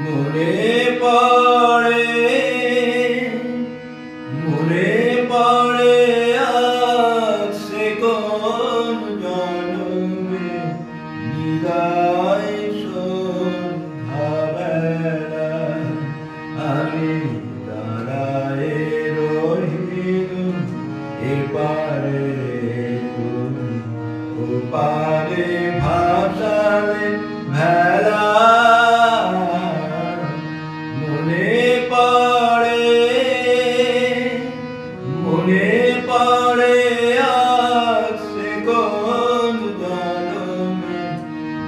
মনে পড়ে মনে পড়ে সে কোন জন্মে বিদায় সন্ধ্যাবেলা আমি দাঁড়ায়ে রহিলুম এপারে তুমি ওপারে ভাসালে ভেলা মনে পড়ে সে কোন জন্মে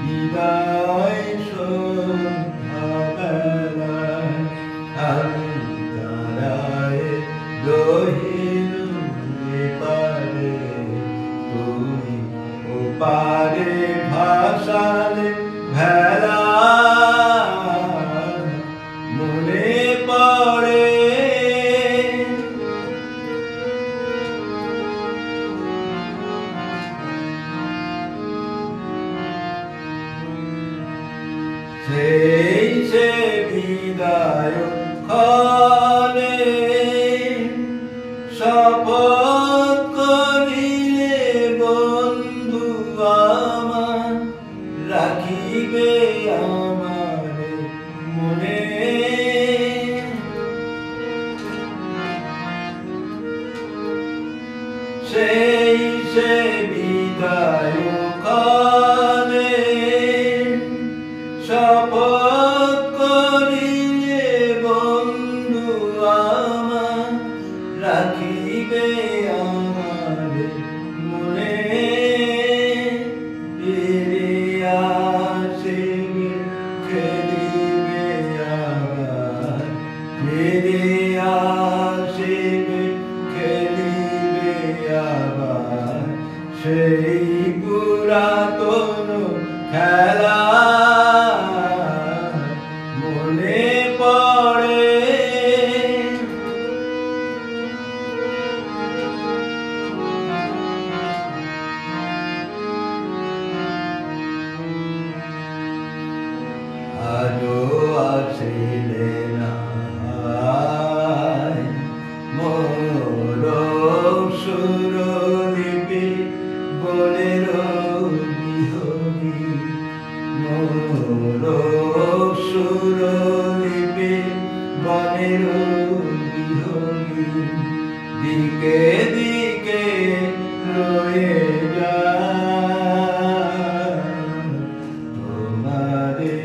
বিদায় সন্ধ্যাবেলা আমি দাঁড়ায়ে রহিলুম এপারে তুমি ওপারে ভাসালে ভেলা মনে পড়ে সেই সে বিদায় ক্ষণে শপথ করিলে বন্ধু আমার রাখিবে আমারে মনে সেই সে বিদায় ক্ষণে শপথ করিলে বন্ধু আমার রাখিবে আমারে মনে ফিরে আসিবে খেলিবে আবার ফিরে আসিবে খেলিবে আবার সেই পুরাতন খেলা মনে পড়ে আজও আসিলে না মোর সুরলিপি বনের বিহগী মোর সুরলিপি বনের বিহগী দিকে দিকে রয়ে যায় তোমারে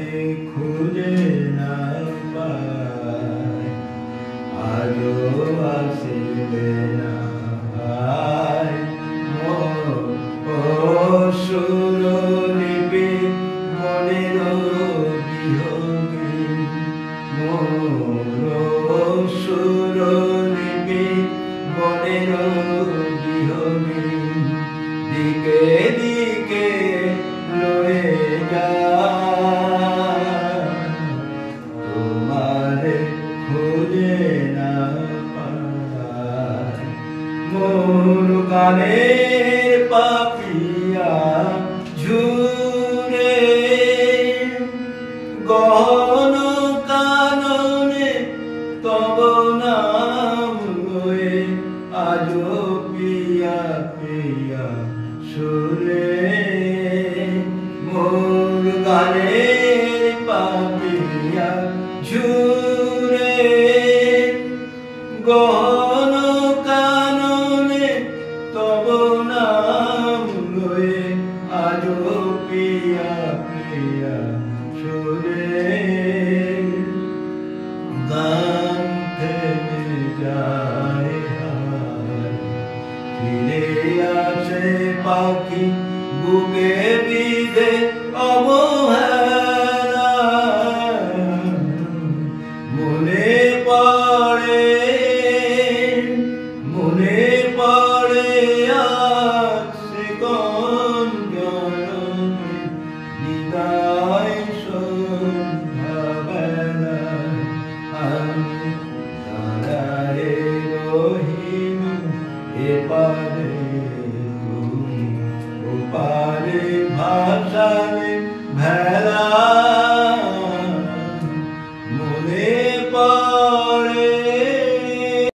খুঁজে না পাই আজও আসিলে না মোর সুরলিপি মনের বিহগী মোর সুরলিপি মনের বিহগী দিকে দিকে রয়ে যায় তোমারে খুঁজে না পাই মোর গানের পাপিয়া ঝুরে গহন কাননে তব নাম লয়ে আজো পিয়া পিয়া সুরে মোর গানের পাপিয়া ঝুরে গহন কাননে তব নাম লয়ে আজো পিয়া পিয়া সুরে গান থেমে যায় ফিরে আসে পাখি বুকে বিধে অবহেলা মনে পড়ে সে কোন জন্মে বিদায় সন্ধ্যাবেলা আমি দাঁড়ায়ে রহিলুম এপারে তুমি ওপারে ভাসালে ভেলা।